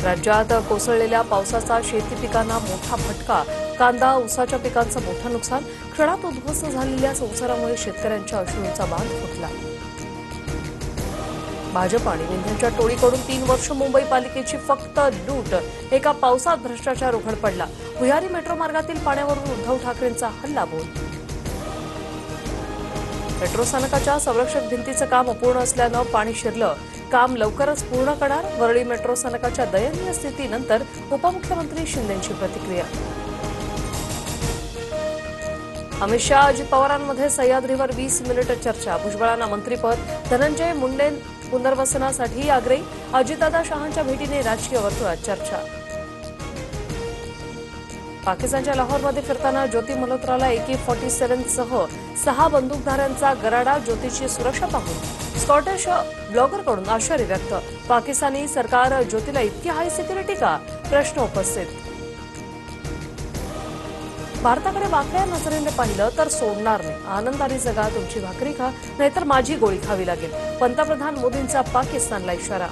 राज्यात कोसळलेल्या पावसाचा शेती पिकांना मोठा फटका. कांदा, ऊसाच्या पिकांचं मोठं नुकसान. क्षणात उद्ध्वस्त झालेल्या संसारामुळे शेतकऱ्यांच्या अश्रूंचा बांध फुटला. भाजप आणि विंध्यच्या टोळीकडून 3 वर्ष मुंबई पालिकेची फक्त लूट. एका पावसात भ्रष्टाचार उघड पडला. भुयारी मेट्रो मार्गातील पाण्यावरून उद्धव ठाकरेंचा हल्लाबोल. मेट्रो स्थानकाच्या संरक्षक भिंतीचं काम अपूर्ण असल्यानं पाणी शिरलं. काम लवकरच पूर्ण करणार. वरळी मेट्रो स्थानकाच्या दयनीय स्थितीनंतर उपमुख्यमंत्री शिंदेंची प्रतिक्रिया. अमित शहा अजित पवारांमध्ये सह्याद्रीवर 20 मिनिट चर्चा. भुजबळांना मंत्रिपद. धनंजय मुंडे पुनर्वसनासाठी आग्रही. अजितदादा शहांच्या भेटीने राजकीय वर्तुळात चर्चा. पाकिस्तानच्या लाहोरमध्ये फिरताना ज्योती मल्होत्राला AK-47 सह 6 बंदूकधाऱ्यांचा गराडा. ज्योतीची सुरक्षा पाहून स्कॉटिश ब्लॉगरकडून आश्चर्य व्यक्त. पाकिस्तानी सरकार ज्योतीला इतकी हाय सिक्युरिटी का? प्रश्न उपस्थित. भारताकडे वाकड्या नजरेने पाहिलं तर सोडणार नाही. आनंदाने जगा, तुमची भाकरी खा, नाहीतर माझी गोळी खावी लागेल. पंतप्रधान मोदींचा पाकिस्तानला इशारा.